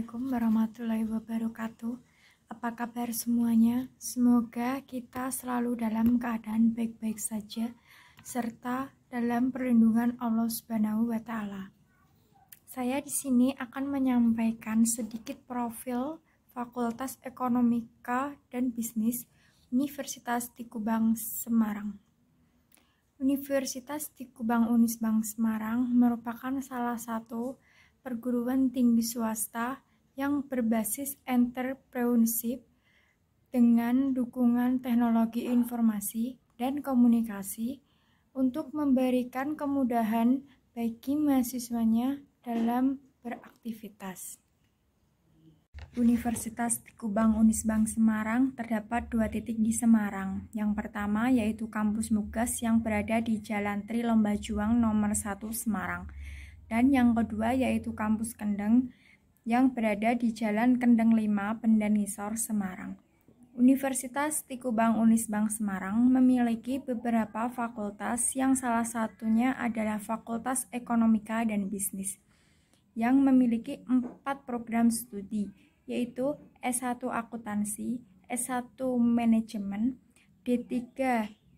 Assalamualaikum warahmatullahi wabarakatuh. Apa kabar semuanya? Semoga kita selalu dalam keadaan baik-baik saja serta dalam perlindungan Allah Subhanahu wa taala. Saya di sini akan menyampaikan sedikit profil Fakultas Ekonomika dan Bisnis Universitas Di Kubang Semarang. Universitas Di Kubang Unisbank Semarang merupakan salah satu perguruan tinggi swasta yang berbasis entrepreneurship dengan dukungan teknologi informasi dan komunikasi untuk memberikan kemudahan bagi mahasiswanya dalam beraktivitas. Universitas Di Kubang Unisbank Semarang terdapat 2 titik di Semarang. Yang pertama yaitu Kampus Mugas yang berada di Jalan Tri Lomba Juang nomor 1 Semarang. Dan yang kedua yaitu Kampus Kendeng yang berada di Jalan Kendeng 5 Pendanisor Semarang. Universitas Di Kubang Unisbank Semarang memiliki beberapa fakultas yang salah satunya adalah Fakultas Ekonomika dan Bisnis yang memiliki 4 program studi yaitu S1 Akuntansi, S1 Manajemen, D3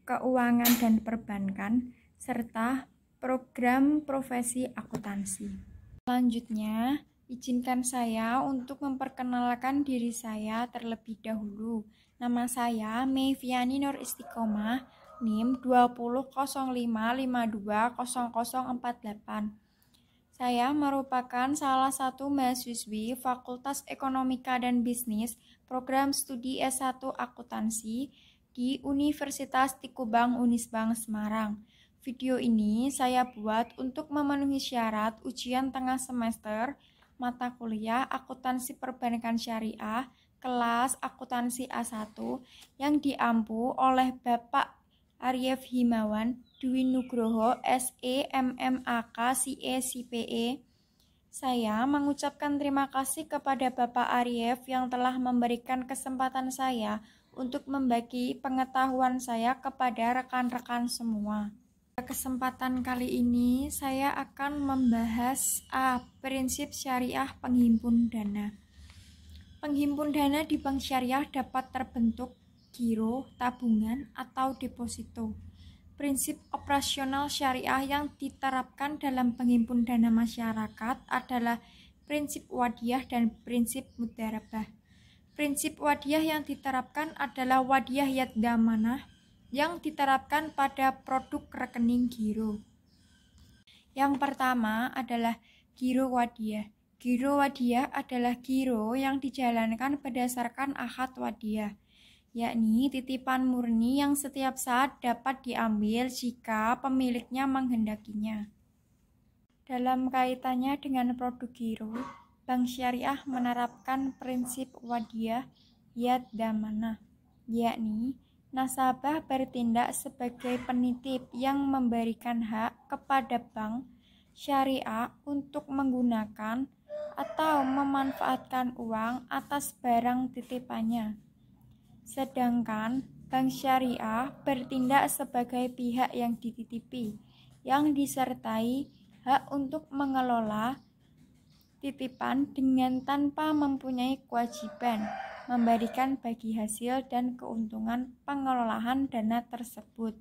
Keuangan dan Perbankan, serta program profesi akuntansi. Selanjutnya, izinkan saya untuk memperkenalkan diri saya terlebih dahulu. Nama saya Meiviani Nur Istiqomah, NIM 2005520048. Saya merupakan salah satu mahasiswi Fakultas Ekonomika dan Bisnis program studi S1 Akuntansi di Universitas Di Kubang Unisbank Semarang. Video ini saya buat untuk memenuhi syarat ujian tengah semester mata kuliah Akuntansi Perbankan Syariah kelas Akuntansi A1 yang diampu oleh Bapak Arief Himawan Dwi Nugroho SE MMAK CE CPE. Saya mengucapkan terima kasih kepada Bapak Arief yang telah memberikan kesempatan saya untuk membagi pengetahuan saya kepada rekan-rekan semua. Pada kesempatan kali ini saya akan membahas prinsip syariah penghimpun dana. Penghimpun dana di bank syariah dapat terbentuk giro, tabungan, atau deposito. Prinsip operasional syariah yang diterapkan dalam penghimpun dana masyarakat adalah prinsip wadiyah dan prinsip mudharabah. Prinsip wadiyah yang diterapkan adalah wadiyah yad damanah yang diterapkan pada produk rekening giro. Yang pertama adalah giro wadiyah. Giro wadiyah adalah giro yang dijalankan berdasarkan akad wadiyah, yakni titipan murni yang setiap saat dapat diambil jika pemiliknya menghendakinya. Dalam kaitannya dengan produk giro, Bank Syariah menerapkan prinsip wadiyah yad damanah, yakni nasabah bertindak sebagai penitip yang memberikan hak kepada bank syariah untuk menggunakan atau memanfaatkan uang atas barang titipannya. Sedangkan bank syariah bertindak sebagai pihak yang dititipi, yang disertai hak untuk mengelola titipan dengan tanpa mempunyai kewajiban memberikan bagi hasil dan keuntungan pengelolaan dana tersebut.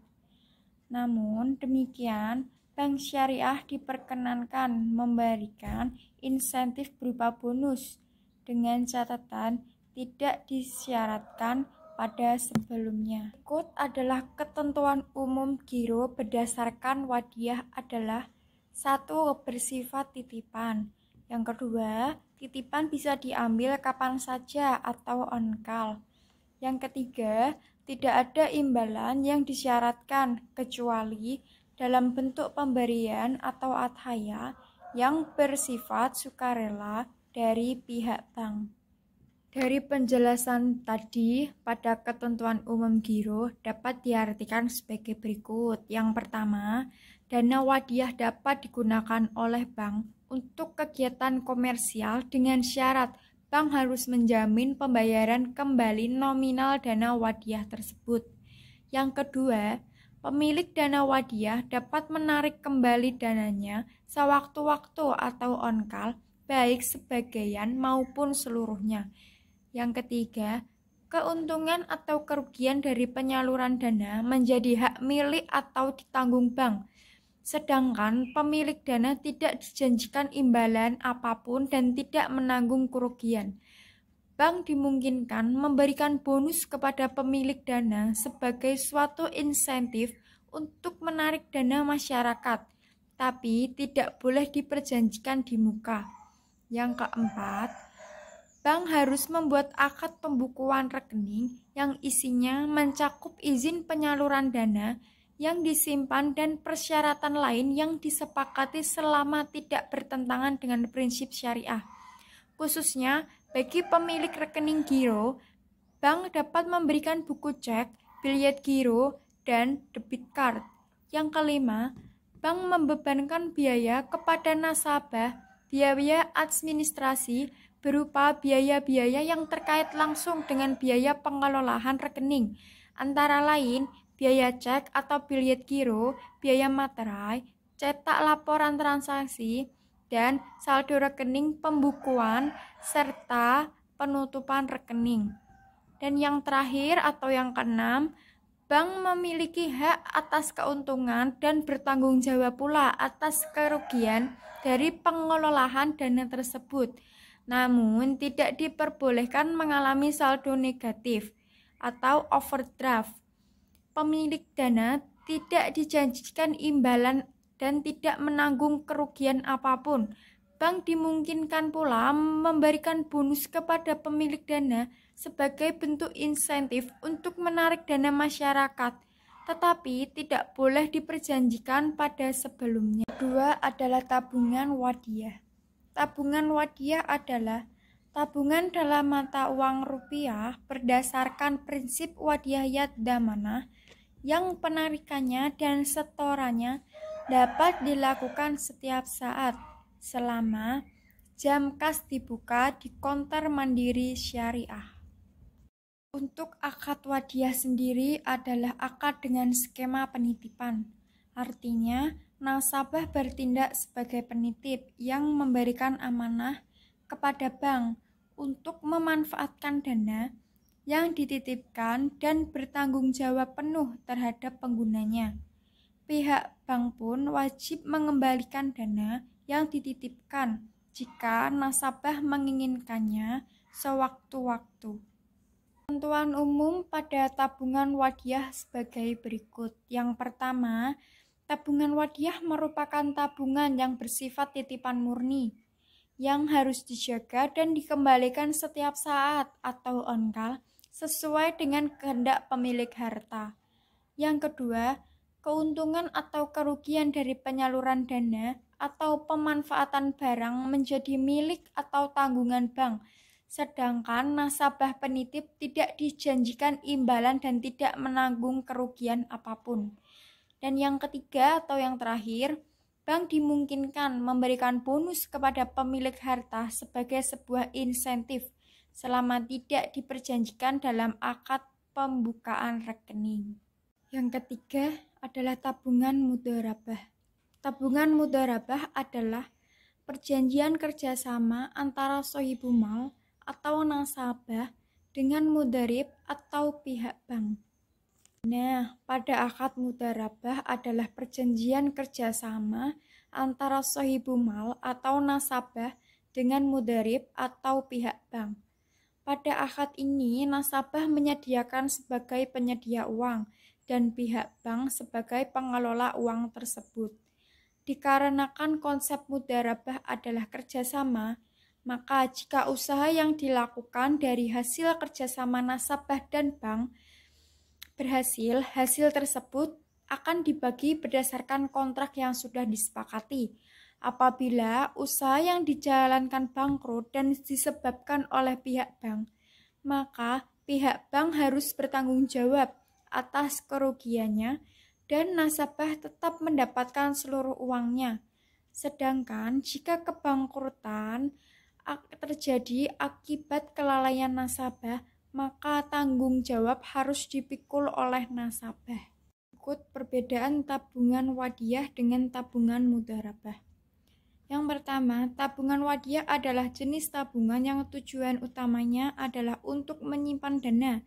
Namun demikian, bank syariah diperkenankan memberikan insentif berupa bonus dengan catatan tidak disyaratkan pada sebelumnya. Berikut adalah ketentuan umum giro berdasarkan wadiyah adalah 1. Bersifat titipan. Yang kedua, titipan bisa diambil kapan saja atau on call. Yang ketiga, tidak ada imbalan yang disyaratkan kecuali dalam bentuk pemberian atau adhaya yang bersifat sukarela dari pihak bank. Dari penjelasan tadi, pada ketentuan umum giro dapat diartikan sebagai berikut. Yang pertama, dana wadiyah dapat digunakan oleh bank untuk kegiatan komersial dengan syarat bank harus menjamin pembayaran kembali nominal dana wadiyah tersebut. Yang kedua, pemilik dana wadiyah dapat menarik kembali dananya sewaktu-waktu atau on call baik sebagian maupun seluruhnya. Yang ketiga, keuntungan atau kerugian dari penyaluran dana menjadi hak milik atau ditanggung bank, sedangkan pemilik dana tidak dijanjikan imbalan apapun dan tidak menanggung kerugian. Bank dimungkinkan memberikan bonus kepada pemilik dana sebagai suatu insentif untuk menarik dana masyarakat, tapi tidak boleh diperjanjikan di muka. Yang keempat, bank harus membuat akad pembukuan rekening yang isinya mencakup izin penyaluran dana yang disimpan dan persyaratan lain yang disepakati selama tidak bertentangan dengan prinsip syariah. Khususnya bagi pemilik rekening giro, bank dapat memberikan buku cek, bilet giro, dan debit card. Yang kelima, bank membebankan biaya kepada nasabah, biaya administrasi berupa biaya-biaya yang terkait langsung dengan biaya pengelolaan rekening, antara lain biaya cek atau bilet giro, biaya materai, cetak laporan transaksi, dan saldo rekening pembukuan serta penutupan rekening. Dan yang terakhir atau yang keenam, bank memiliki hak atas keuntungan dan bertanggung jawab pula atas kerugian dari pengelolaan dana tersebut. Namun tidak diperbolehkan mengalami saldo negatif atau overdraft. Pemilik dana tidak dijanjikan imbalan dan tidak menanggung kerugian apapun. Bank dimungkinkan pula memberikan bonus kepada pemilik dana sebagai bentuk insentif untuk menarik dana masyarakat, tetapi tidak boleh diperjanjikan pada sebelumnya. Kedua adalah tabungan wadiah. Tabungan wadiah adalah tabungan dalam mata uang rupiah berdasarkan prinsip wadiah damanah yang penarikannya dan setorannya dapat dilakukan setiap saat selama jam kas dibuka di konter mandiri syariah. Untuk akad wadiah sendiri adalah akad dengan skema penitipan. Artinya, nasabah bertindak sebagai penitip yang memberikan amanah kepada bank untuk memanfaatkan dana yang dititipkan dan bertanggung jawab penuh terhadap penggunanya. Pihak bank pun wajib mengembalikan dana yang dititipkan jika nasabah menginginkannya sewaktu-waktu. Ketentuan umum pada tabungan wadiah sebagai berikut. Yang pertama, tabungan wadiah merupakan tabungan yang bersifat titipan murni, yang harus dijaga dan dikembalikan setiap saat atau on-call sesuai dengan kehendak pemilik harta. Yang kedua, keuntungan atau kerugian dari penyaluran dana atau pemanfaatan barang menjadi milik atau tanggungan bank, sedangkan nasabah penitip tidak dijanjikan imbalan dan tidak menanggung kerugian apapun. Dan yang ketiga atau yang terakhir, bank dimungkinkan memberikan bonus kepada pemilik harta sebagai sebuah insentif selama tidak diperjanjikan dalam akad pembukaan rekening. Yang ketiga adalah tabungan mudharabah. Tabungan mudharabah adalah perjanjian kerjasama antara sohibul mal atau nasabah dengan mudharib atau pihak bank. Nah, pada akad mudharabah adalah perjanjian kerjasama antara sohibul mal atau nasabah dengan mudharib atau pihak bank. Pada akad ini, nasabah menyediakan sebagai penyedia uang dan pihak bank sebagai pengelola uang tersebut. Dikarenakan konsep mudharabah adalah kerjasama, maka jika usaha yang dilakukan dari hasil kerjasama nasabah dan bank berhasil, hasil tersebut akan dibagi berdasarkan kontrak yang sudah disepakati. Apabila usaha yang dijalankan bangkrut dan disebabkan oleh pihak bank, maka pihak bank harus bertanggung jawab atas kerugiannya dan nasabah tetap mendapatkan seluruh uangnya. Sedangkan jika kebangkrutan terjadi akibat kelalaian nasabah, maka tanggung jawab harus dipikul oleh nasabah. Berikut perbedaan tabungan wadiah dengan tabungan mudharabah. Yang pertama, tabungan wadiyah adalah jenis tabungan yang tujuan utamanya adalah untuk menyimpan dana.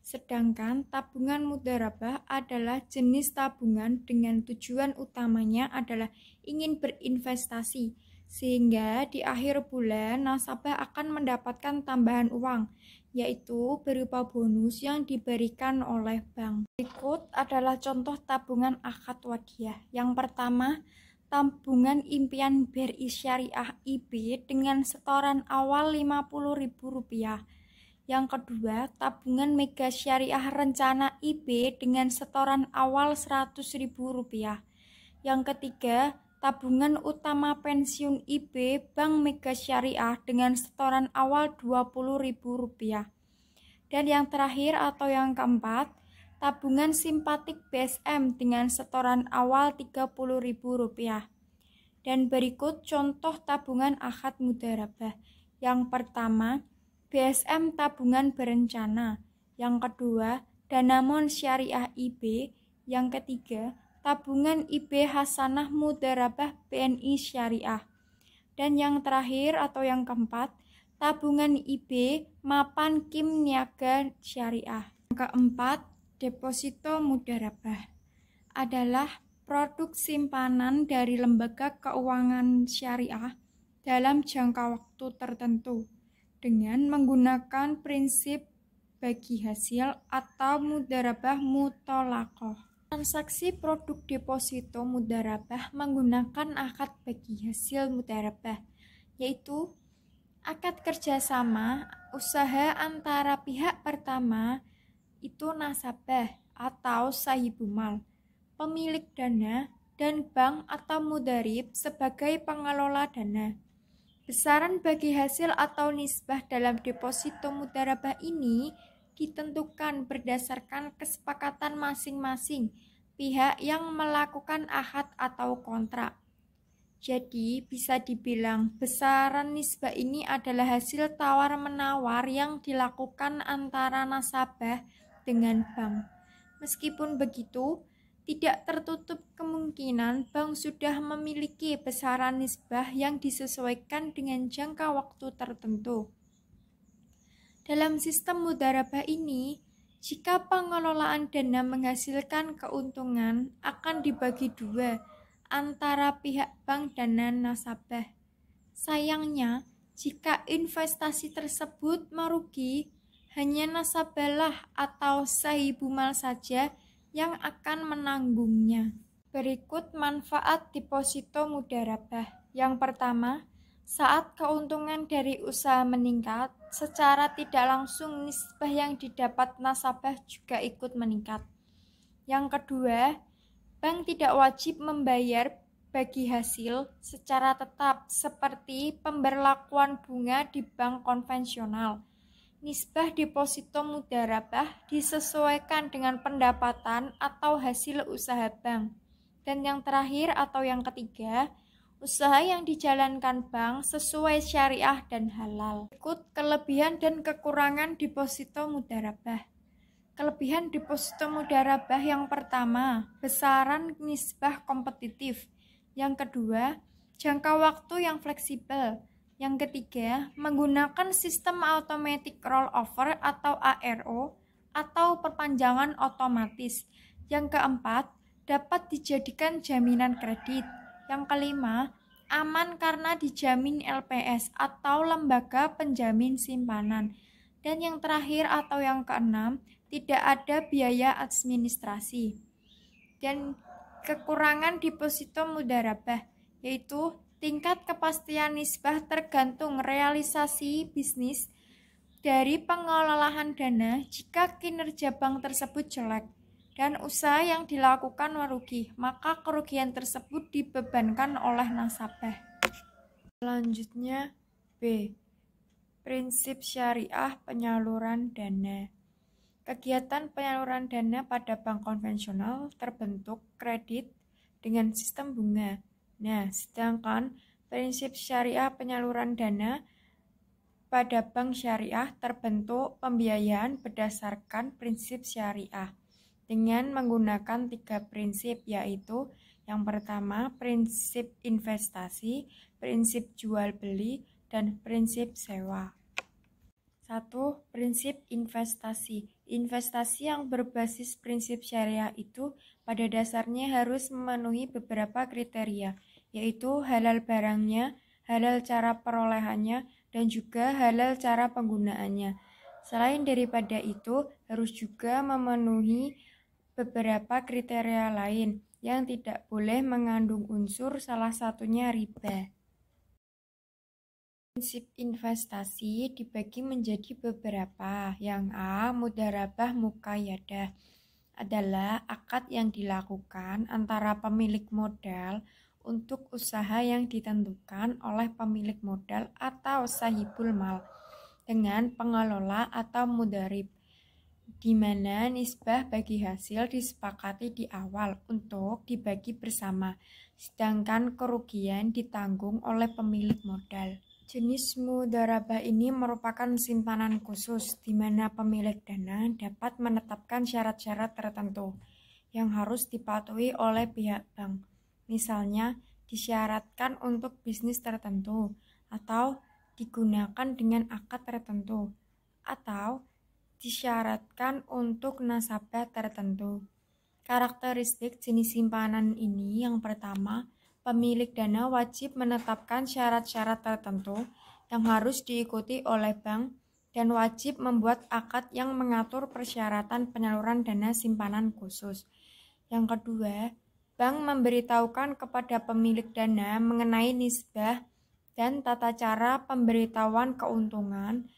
Sedangkan tabungan mudharabah adalah jenis tabungan dengan tujuan utamanya adalah ingin berinvestasi, sehingga di akhir bulan nasabah akan mendapatkan tambahan uang, yaitu berupa bonus yang diberikan oleh bank. Berikut adalah contoh tabungan akad wadiyah. Yang pertama, tabungan impian BRI Syariah IB dengan setoran awal Rp50.000. Yang kedua, tabungan Mega Syariah Rencana IB dengan setoran awal Rp100.000. Yang ketiga, tabungan utama pensiun IB Bank Mega Syariah dengan setoran awal Rp20.000. Dan yang terakhir atau yang keempat, tabungan simpatik BSM dengan setoran awal Rp30.000. Dan berikut contoh tabungan akad mudharabah. Yang pertama, BSM tabungan berencana. Yang kedua, Danamon Syariah IB. Yang ketiga, tabungan IB Hasanah Mudharabah BNI Syariah. Dan yang terakhir atau yang keempat, tabungan IB Mapan Kim Niaga Syariah. Yang keempat, deposito mudharabah adalah produk simpanan dari lembaga keuangan syariah dalam jangka waktu tertentu dengan menggunakan prinsip bagi hasil atau mudharabah mutolaqoh. Transaksi produk deposito mudharabah menggunakan akad bagi hasil mudharabah, yaitu akad kerjasama usaha antara pihak pertama itu nasabah atau sahibumal, pemilik dana, dan bank atau mudharib sebagai pengelola dana. Besaran bagi hasil atau nisbah dalam deposito mudharabah ini ditentukan berdasarkan kesepakatan masing-masing pihak yang melakukan akad atau kontrak. Jadi, bisa dibilang besaran nisbah ini adalah hasil tawar-menawar yang dilakukan antara nasabah dengan bank. Meskipun begitu, tidak tertutup kemungkinan bank sudah memiliki besaran nisbah yang disesuaikan dengan jangka waktu tertentu. Dalam sistem mudharabah ini, jika pengelolaan dana menghasilkan keuntungan akan dibagi dua antara pihak bank dan nasabah. Sayangnya, jika investasi tersebut merugi, hanya nasabahlah atau sahibumal saja yang akan menanggungnya. Berikut manfaat deposito mudharabah. Yang pertama, saat keuntungan dari usaha meningkat, secara tidak langsung nisbah yang didapat nasabah juga ikut meningkat. Yang kedua, bank tidak wajib membayar bagi hasil secara tetap seperti pemberlakuan bunga di bank konvensional. Nisbah deposito mudharabah disesuaikan dengan pendapatan atau hasil usaha bank. Dan yang terakhir atau yang ketiga, usaha yang dijalankan bank sesuai syariah dan halal. Berikut kelebihan dan kekurangan deposito mudharabah. Kelebihan deposito mudharabah yang pertama, besaran nisbah kompetitif. Yang kedua, jangka waktu yang fleksibel. Yang ketiga, menggunakan sistem automatic rollover atau ARO atau perpanjangan otomatis. Yang keempat, dapat dijadikan jaminan kredit. Yang kelima, aman karena dijamin LPS atau lembaga penjamin simpanan. Dan yang terakhir atau yang keenam, tidak ada biaya administrasi. Dan kekurangan deposito mudharabah yaitu tingkat kepastian nisbah tergantung realisasi bisnis dari pengelolaan dana jika kinerja bank tersebut jelek dan usaha yang dilakukan merugi, maka kerugian tersebut dibebankan oleh nasabah. Selanjutnya B. Prinsip syariah penyaluran dana. Kegiatan penyaluran dana pada bank konvensional terbentuk kredit dengan sistem bunga. Nah, sedangkan prinsip syariah penyaluran dana pada bank syariah terbentuk pembiayaan berdasarkan prinsip syariah dengan menggunakan 3 prinsip, yaitu Yang pertama, prinsip investasi, prinsip jual beli, dan prinsip sewa. 1. Prinsip investasi. Investasi yang berbasis prinsip syariah itu pada dasarnya harus memenuhi beberapa kriteria, yaitu halal barangnya, halal cara perolehannya, dan juga halal cara penggunaannya. Selain daripada itu, harus juga memenuhi beberapa kriteria lain yang tidak boleh mengandung unsur salah satunya riba. Prinsip investasi dibagi menjadi beberapa. Yang A, mudharabah muqayyadah adalah akad yang dilakukan antara pemilik modal untuk usaha yang ditentukan oleh pemilik modal atau sahibul mal dengan pengelola atau mudharib, di mana nisbah bagi hasil disepakati di awal untuk dibagi bersama, sedangkan kerugian ditanggung oleh pemilik modal. Jenis mudharabah ini merupakan simpanan khusus di mana pemilik dana dapat menetapkan syarat-syarat tertentu yang harus dipatuhi oleh pihak bank. Misalnya, disyaratkan untuk bisnis tertentu atau digunakan dengan akad tertentu atau disyaratkan untuk nasabah tertentu. Karakteristik jenis simpanan ini yang pertama, pemilik dana wajib menetapkan syarat-syarat tertentu yang harus diikuti oleh bank dan wajib membuat akad yang mengatur persyaratan penyaluran dana simpanan khusus. Yang kedua, bank memberitahukan kepada pemilik dana mengenai nisbah dan tata cara pemberitahuan keuntungan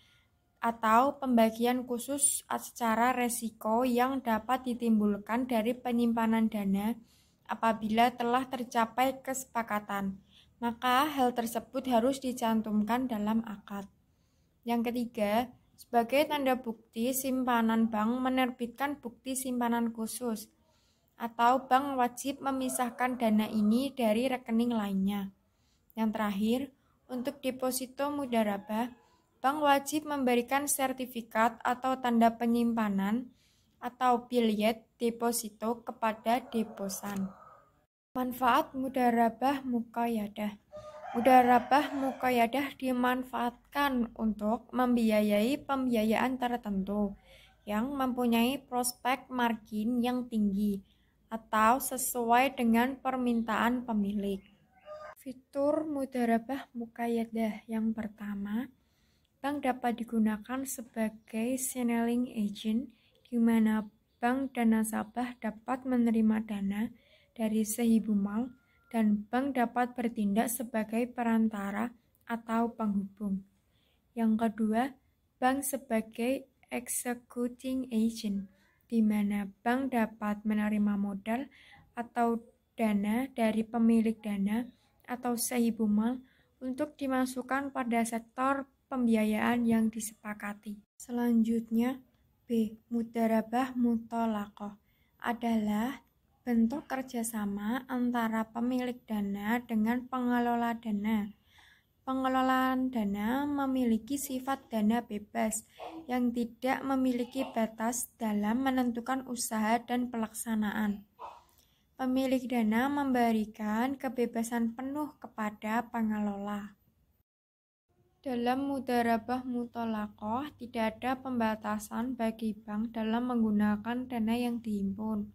atau pembagian khusus secara resiko yang dapat ditimbulkan dari penyimpanan dana apabila telah tercapai kesepakatan, maka hal tersebut harus dicantumkan dalam akad. Yang ketiga, sebagai tanda bukti simpanan bank menerbitkan bukti simpanan khusus, atau bank wajib memisahkan dana ini dari rekening lainnya. Yang terakhir, untuk deposito mudharabah, bank wajib memberikan sertifikat atau tanda penyimpanan atau biljet deposito kepada deposan. Manfaat mudharabah muqayyadah. Mudharabah muqayyadah dimanfaatkan untuk membiayai pembiayaan tertentu yang mempunyai prospek margin yang tinggi atau sesuai dengan permintaan pemilik. Fitur mudharabah muqayyadah yang pertama, bank dapat digunakan sebagai channeling agent di mana bank dan nasabah dapat menerima dana dari sahibul mal dan bank dapat bertindak sebagai perantara atau penghubung. Yang kedua, bank sebagai executing agent di mana bank dapat menerima modal atau dana dari pemilik dana atau sahibul mal untuk dimasukkan pada sektor pembiayaan yang disepakati. Selanjutnya, B. Mudharabah muthalaqah adalah bentuk kerjasama antara pemilik dana dengan pengelola dana. Pengelolaan dana memiliki sifat dana bebas yang tidak memiliki batas dalam menentukan usaha dan pelaksanaan. Pemilik dana memberikan kebebasan penuh kepada pengelola. Dalam mudharabah muthalaqah tidak ada pembatasan bagi bank dalam menggunakan dana yang dihimpun.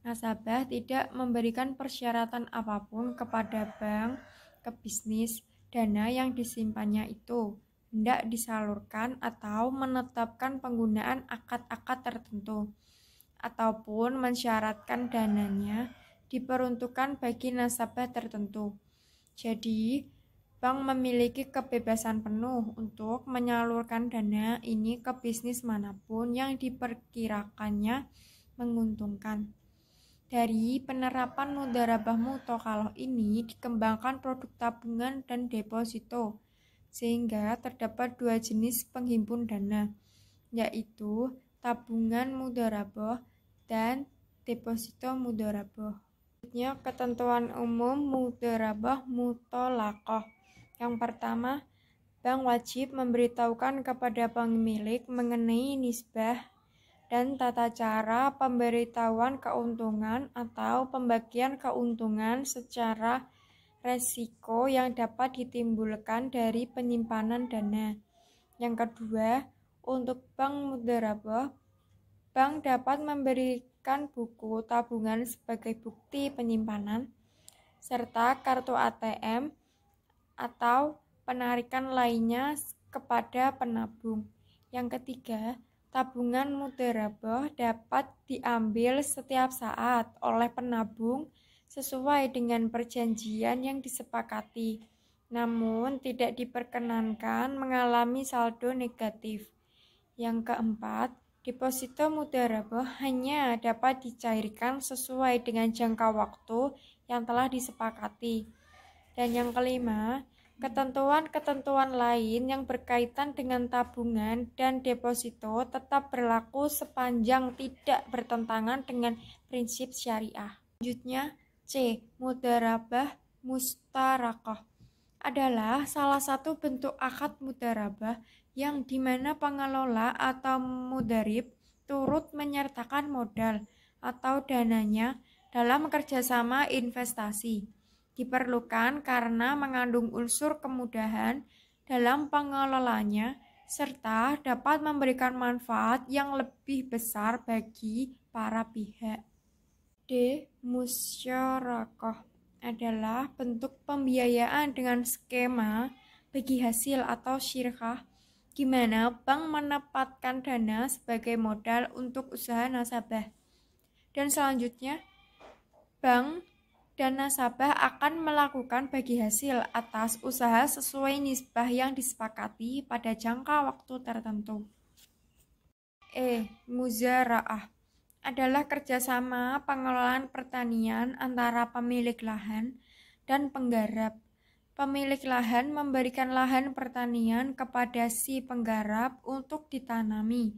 Nasabah tidak memberikan persyaratan apapun kepada bank ke bisnis dana yang disimpannya itu hendak disalurkan atau menetapkan penggunaan akad-akad tertentu ataupun mensyaratkan dananya diperuntukkan bagi nasabah tertentu. Jadi, bank memiliki kebebasan penuh untuk menyalurkan dana ini ke bisnis manapun yang diperkirakannya menguntungkan. Dari penerapan mudharabah muthalaqah ini dikembangkan produk tabungan dan deposito, sehingga terdapat dua jenis penghimpun dana, yaitu tabungan mudharabah dan deposito mudharabah. Selanjutnya, ketentuan umum mudharabah muthalaqah. Yang pertama, bank wajib memberitahukan kepada pemilik mengenai nisbah dan tata cara pemberitahuan keuntungan atau pembagian keuntungan secara resiko yang dapat ditimbulkan dari penyimpanan dana. Yang kedua, untuk bank mudharabah, bank dapat memberikan buku tabungan sebagai bukti penyimpanan, serta kartu ATM atau penarikan lainnya kepada penabung. Yang ketiga, tabungan mudharabah dapat diambil setiap saat oleh penabung sesuai dengan perjanjian yang disepakati, namun tidak diperkenankan mengalami saldo negatif. Yang keempat, deposito mudharabah hanya dapat dicairkan sesuai dengan jangka waktu yang telah disepakati. Dan yang kelima, ketentuan-ketentuan lain yang berkaitan dengan tabungan dan deposito tetap berlaku sepanjang tidak bertentangan dengan prinsip syariah. Selanjutnya, C. Mudharabah mustarakah adalah salah satu bentuk akad mudharabah yang dimana pengelola atau mudharib turut menyertakan modal atau dananya dalam kerjasama investasi. Diperlukan karena mengandung unsur kemudahan dalam pengelolanya serta dapat memberikan manfaat yang lebih besar bagi para pihak. D. Musyarakah adalah bentuk pembiayaan dengan skema bagi hasil atau syirkah, di mana bank menempatkan dana sebagai modal untuk usaha nasabah. Dan selanjutnya, bank dan nasabah akan melakukan bagi hasil atas usaha sesuai nisbah yang disepakati pada jangka waktu tertentu. E. Muzara'ah adalah kerjasama pengelolaan pertanian antara pemilik lahan dan penggarap. Pemilik lahan memberikan lahan pertanian kepada si penggarap untuk ditanami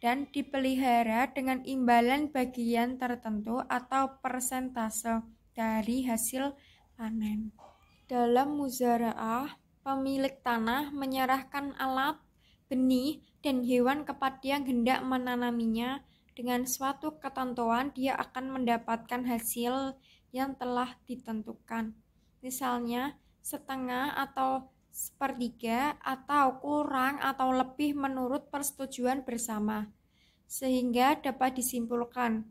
dan dipelihara dengan imbalan bagian tertentu atau persentase dari hasil panen. Dalam muzara'ah, pemilik tanah menyerahkan alat, benih, dan hewan kepada yang hendak menanaminya. Dengan suatu ketentuan, dia akan mendapatkan hasil yang telah ditentukan. Misalnya, setengah atau sepertiga atau kurang atau lebih menurut persetujuan bersama. Sehingga dapat disimpulkan,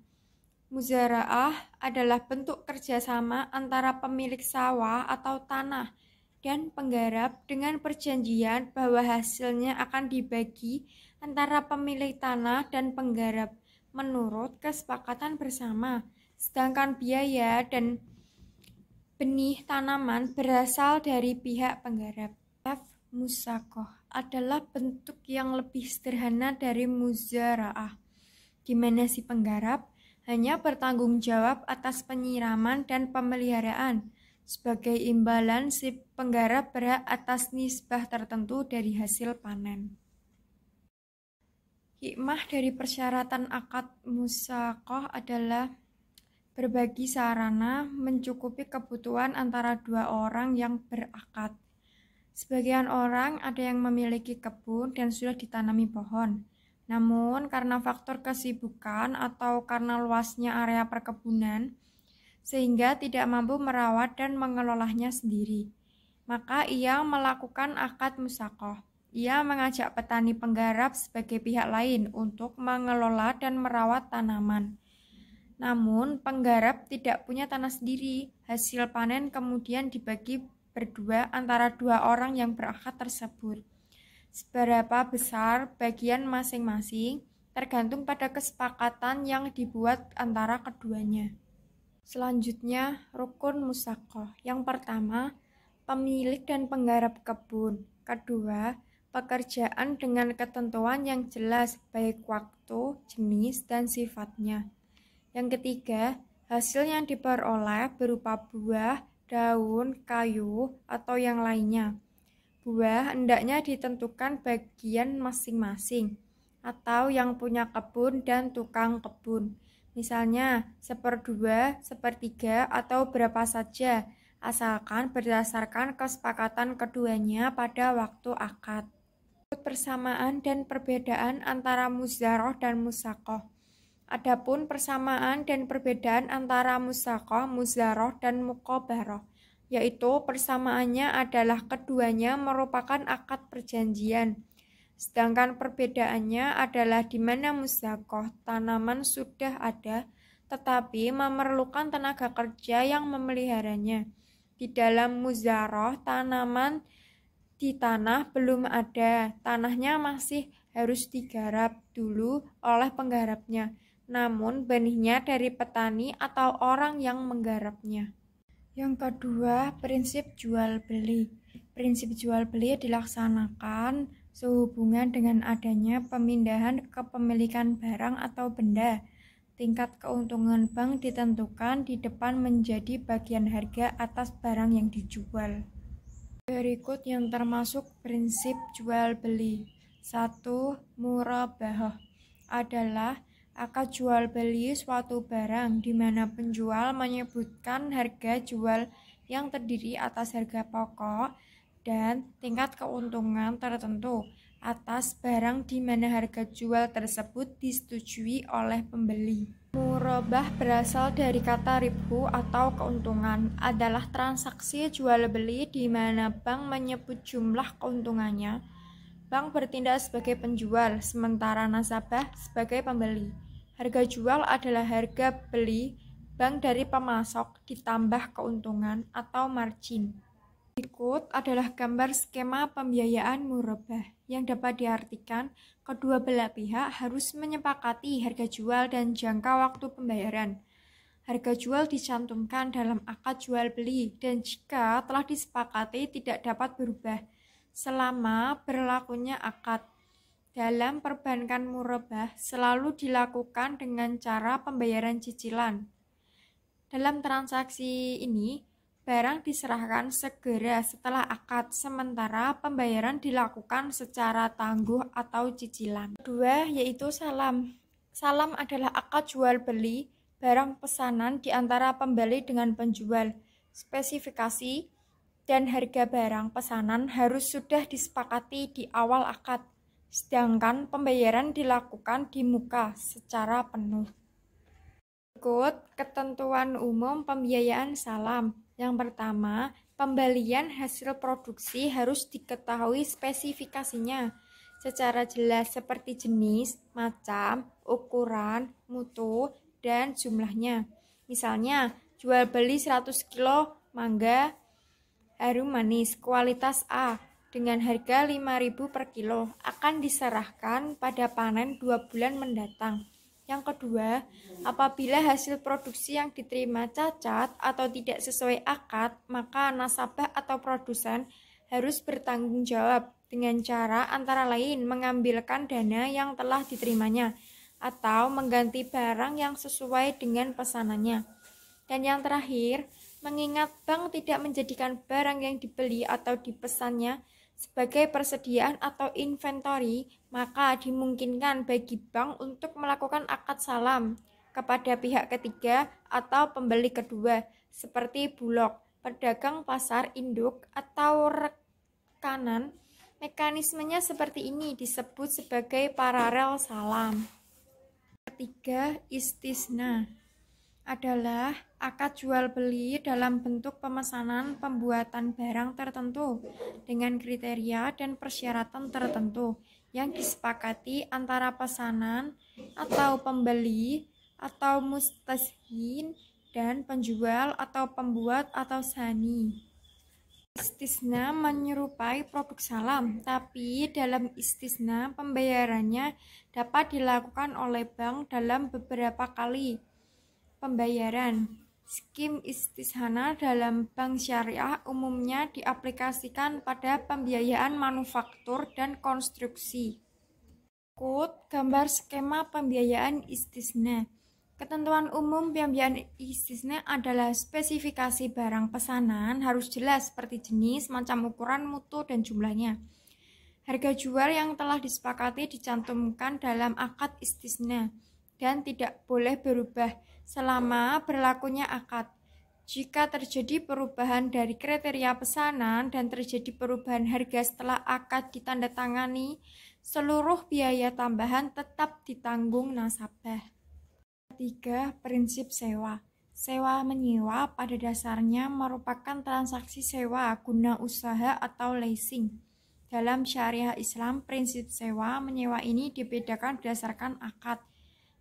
muzara'ah adalah bentuk kerjasama antara pemilik sawah atau tanah dan penggarap dengan perjanjian bahwa hasilnya akan dibagi antara pemilik tanah dan penggarap menurut kesepakatan bersama, sedangkan biaya dan benih tanaman berasal dari pihak penggarap. F. Musakoh adalah bentuk yang lebih sederhana dari muzara'ah, di mana si penggarap hanya bertanggung jawab atas penyiraman dan pemeliharaan. Sebagai imbalan, si penggarap berhak atas nisbah tertentu dari hasil panen. Hikmah dari persyaratan akad musakoh adalah berbagi sarana mencukupi kebutuhan antara dua orang yang berakad. Sebagian orang ada yang memiliki kebun dan sudah ditanami pohon. Namun karena faktor kesibukan atau karena luasnya area perkebunan, sehingga tidak mampu merawat dan mengelolanya sendiri, maka ia melakukan akad musakoh. Ia mengajak petani penggarap sebagai pihak lain untuk mengelola dan merawat tanaman. Namun, penggarap tidak punya tanah sendiri. Hasil panen kemudian dibagi berdua antara dua orang yang berakad tersebut. Seberapa besar bagian masing-masing tergantung pada kesepakatan yang dibuat antara keduanya. Selanjutnya, rukun musakoh. Yang pertama, pemilik dan penggarap kebun. Kedua, pekerjaan dengan ketentuan yang jelas baik waktu, jenis, dan sifatnya. Yang ketiga, hasil yang diperoleh berupa buah, daun, kayu, atau yang lainnya. Buah hendaknya ditentukan bagian masing-masing atau yang punya kebun dan tukang kebun. Misalnya, 1/2, 1/3, atau berapa saja, asalkan berdasarkan kesepakatan keduanya pada waktu akad. Persamaan dan perbedaan antara muzzaroh dan musaqqah. Adapun persamaan dan perbedaan antara musaqqah, muzzaroh, dan muqabarah, yaitu persamaannya adalah keduanya merupakan akad perjanjian. Sedangkan perbedaannya adalah di mana musaqqah tanaman sudah ada tetapi memerlukan tenaga kerja yang memeliharanya. Di dalam muzzaroh tanaman di tanah belum ada, tanahnya masih harus digarap dulu oleh penggarapnya, namun benihnya dari petani atau orang yang menggarapnya. Yang kedua, prinsip jual beli. Prinsip jual beli dilaksanakan sehubungan dengan adanya pemindahan kepemilikan barang atau benda. Tingkat keuntungan bank ditentukan di depan menjadi bagian harga atas barang yang dijual. Berikut yang termasuk prinsip jual beli. 1. Murabahah adalah akad jual beli suatu barang di mana penjual menyebutkan harga jual yang terdiri atas harga pokok dan tingkat keuntungan tertentu atas barang di mana harga jual tersebut disetujui oleh pembeli. Murabah berasal dari kata ribhu atau keuntungan, adalah transaksi jual beli di mana bank menyebut jumlah keuntungannya. Bank bertindak sebagai penjual, sementara nasabah sebagai pembeli. Harga jual adalah harga beli bank dari pemasok ditambah keuntungan atau margin. Berikut adalah gambar skema pembiayaan murabah yang dapat diartikan kedua belah pihak harus menyepakati harga jual dan jangka waktu pembayaran. Harga jual dicantumkan dalam akad jual beli dan jika telah disepakati tidak dapat berubah selama berlakunya akad. Dalam perbankan murabah selalu dilakukan dengan cara pembayaran cicilan. Dalam transaksi ini, barang diserahkan segera setelah akad, sementara pembayaran dilakukan secara tangguh atau cicilan. Kedua, yaitu salam. Salam adalah akad jual beli barang pesanan di antara pembeli dengan penjual. Spesifikasi dan harga barang pesanan harus sudah disepakati di awal akad, sedangkan pembayaran dilakukan di muka secara penuh. Berikut ketentuan umum pembiayaan salam. Yang pertama, pembelian hasil produksi harus diketahui spesifikasinya secara jelas seperti jenis, macam, ukuran, mutu, dan jumlahnya. Misalnya, jual beli 100 kilo mangga harum manis kualitas A dengan harga 5.000 per kilo akan diserahkan pada panen 2 bulan mendatang. Yang kedua, apabila hasil produksi yang diterima cacat atau tidak sesuai akad, maka nasabah atau produsen harus bertanggung jawab dengan cara antara lain mengambilkan dana yang telah diterimanya atau mengganti barang yang sesuai dengan pesanannya. Dan yang terakhir, mengingat bank tidak menjadikan barang yang dibeli atau dipesannya sebagai persediaan atau inventory, maka dimungkinkan bagi bank untuk melakukan akad salam kepada pihak ketiga atau pembeli kedua, seperti bulog, pedagang pasar induk, atau rekanan. Mekanismenya seperti ini disebut sebagai paralel salam. Ketiga, istisna adalah akad jual beli dalam bentuk pemesanan pembuatan barang tertentu dengan kriteria dan persyaratan tertentu yang disepakati antara pesanan atau pembeli atau mustashin dan penjual atau pembuat atau sani. Istisna menyerupai produk salam, tapi dalam istisna pembayarannya dapat dilakukan oleh bank dalam beberapa kali pembayaran. Skim istishana dalam bank syariah umumnya diaplikasikan pada pembiayaan manufaktur dan konstruksi. Gambar skema pembiayaan istisna. Ketentuan umum pembiayaan istisna adalah spesifikasi barang pesanan harus jelas seperti jenis, macam, ukuran, mutu, dan jumlahnya. Harga jual yang telah disepakati dicantumkan dalam akad istisna dan tidak boleh berubah selama berlakunya akad. Jika terjadi perubahan dari kriteria pesanan dan terjadi perubahan harga setelah akad ditandatangani, seluruh biaya tambahan tetap ditanggung nasabah. Ketiga, prinsip sewa. Sewa menyewa pada dasarnya merupakan transaksi sewa guna usaha atau leasing. Dalam syariah Islam, prinsip sewa menyewa ini dibedakan berdasarkan akad,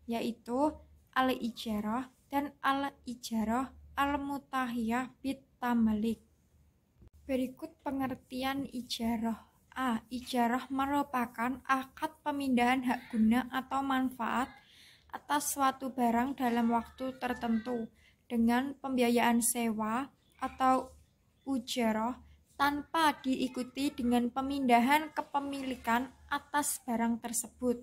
yaitu al-ijarah dan al-ijarah al-mutahiyah bit tamlik. Berikut pengertian ijarah. A. Ijarah merupakan akad pemindahan hak guna atau manfaat atas suatu barang dalam waktu tertentu dengan pembiayaan sewa atau ujarah tanpa diikuti dengan pemindahan kepemilikan atas barang tersebut.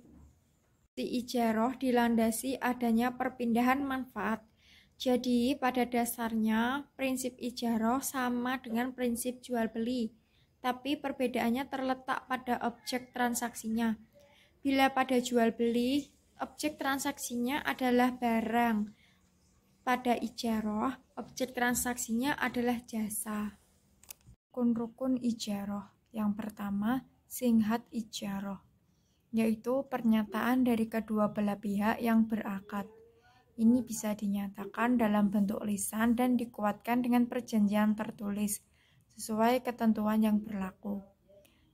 Ijarah dilandasi adanya perpindahan manfaat. Jadi, pada dasarnya prinsip ijarah sama dengan prinsip jual beli, tapi perbedaannya terletak pada objek transaksinya. Bila pada jual beli, objek transaksinya adalah barang. Pada ijarah, objek transaksinya adalah jasa. Rukun-rukun ijarah. Yang pertama, singhat ijarah, yaitu pernyataan dari kedua belah pihak yang berakad. Ini bisa dinyatakan dalam bentuk lisan dan dikuatkan dengan perjanjian tertulis sesuai ketentuan yang berlaku.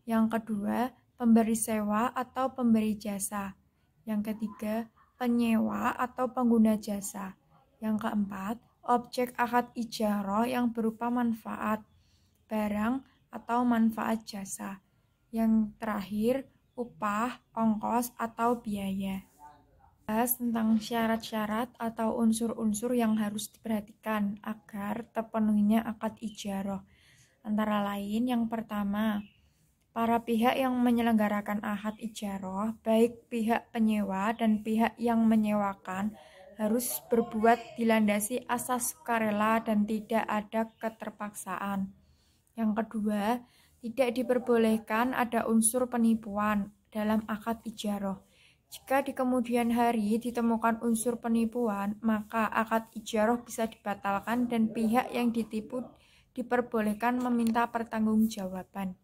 Yang kedua, pemberi sewa atau pemberi jasa. Yang ketiga, penyewa atau pengguna jasa. Yang keempat, objek akad ijarah yang berupa manfaat, barang atau manfaat jasa. Yang terakhir, upah, ongkos, atau biaya. Bahas tentang syarat-syarat atau unsur-unsur yang harus diperhatikan agar terpenuhinya akad ijarah. Antara lain, yang pertama, para pihak yang menyelenggarakan akad ijarah, baik pihak penyewa dan pihak yang menyewakan, harus berbuat dilandasi asas sukarela dan tidak ada keterpaksaan. Yang kedua, tidak diperbolehkan ada unsur penipuan dalam akad ijarah. Jika di kemudian hari ditemukan unsur penipuan, maka akad ijarah bisa dibatalkan dan pihak yang ditipu diperbolehkan meminta pertanggungjawaban.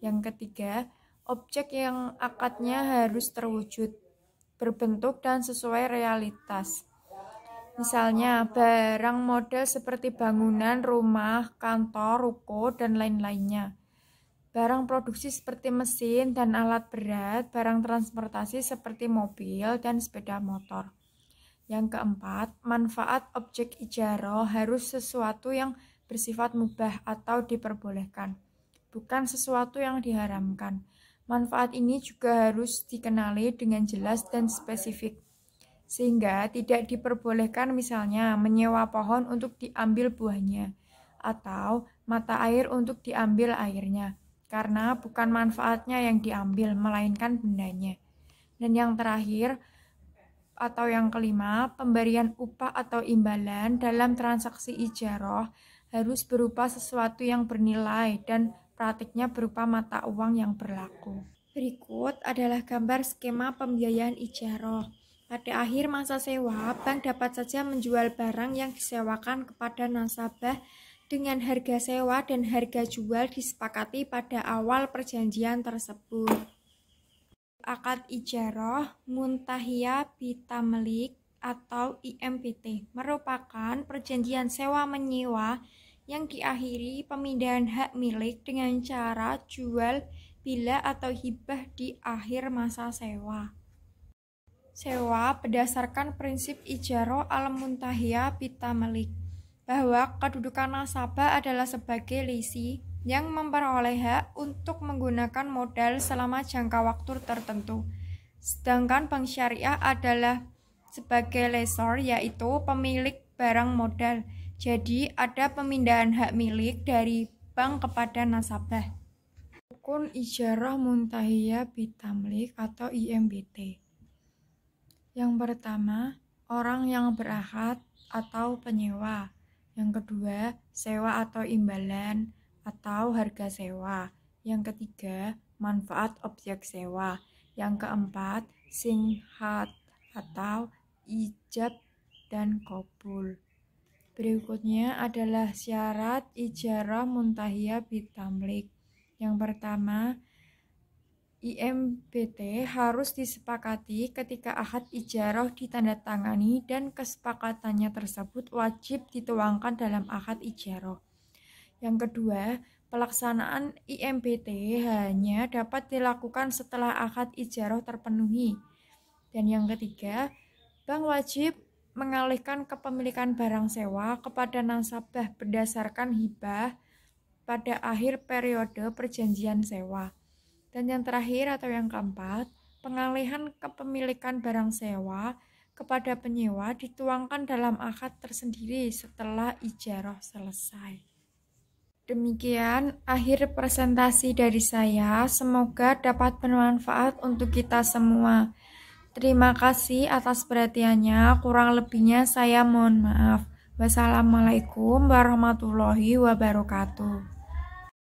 Yang ketiga, objek yang akadnya harus terwujud, berbentuk dan sesuai realitas. Misalnya, barang model seperti bangunan, rumah, kantor, ruko, dan lain-lainnya. Barang produksi seperti mesin dan alat berat, barang transportasi seperti mobil dan sepeda motor. Yang keempat, manfaat objek ijarah harus sesuatu yang bersifat mubah atau diperbolehkan, bukan sesuatu yang diharamkan. Manfaat ini juga harus dikenali dengan jelas dan spesifik, sehingga tidak diperbolehkan misalnya menyewa pohon untuk diambil buahnya, atau mata air untuk diambil airnya, karena bukan manfaatnya yang diambil, melainkan bendanya. Dan yang terakhir, atau yang kelima, pemberian upah atau imbalan dalam transaksi ijarah harus berupa sesuatu yang bernilai dan praktiknya berupa mata uang yang berlaku. Berikut adalah gambar skema pembiayaan ijarah. Pada akhir masa sewa, bank dapat saja menjual barang yang disewakan kepada nasabah dengan harga sewa dan harga jual disepakati pada awal perjanjian tersebut. Akad ijarah muntahiyah bitamlik atau IMBT merupakan perjanjian sewa menyewa yang diakhiri pemindahan hak milik dengan cara jual bila atau hibah di akhir masa sewa. Sewa berdasarkan prinsip ijarah al-muntahiyah bitamlik, bahwa kedudukan nasabah adalah sebagai lesi yang memperoleh hak untuk menggunakan modal selama jangka waktu tertentu. Sedangkan bank syariah adalah sebagai lessor, yaitu pemilik barang modal. Jadi ada pemindahan hak milik dari bank kepada nasabah. Rukun ijarah muntahiyah bitamlik atau IMBT. Yang pertama, orang yang berakad atau penyewa. Yang kedua, sewa atau imbalan atau harga sewa. Yang ketiga, manfaat objek sewa. Yang keempat, singhat atau ijab dan qabul. Berikutnya adalah syarat ijarah muntahiyah bitamlik. Yang pertama, IMBT harus disepakati ketika akad ijarah ditandatangani dan kesepakatannya tersebut wajib dituangkan dalam akad ijarah. Yang kedua, pelaksanaan IMBT hanya dapat dilakukan setelah akad ijarah terpenuhi. Dan yang ketiga, bank wajib mengalihkan kepemilikan barang sewa kepada nasabah berdasarkan hibah pada akhir periode perjanjian sewa. Dan yang terakhir atau yang keempat, pengalihan kepemilikan barang sewa kepada penyewa dituangkan dalam akad tersendiri setelah ijarah selesai. Demikian akhir presentasi dari saya. Semoga dapat bermanfaat untuk kita semua. Terima kasih atas perhatiannya. Kurang lebihnya saya mohon maaf. Wassalamualaikum warahmatullahi wabarakatuh.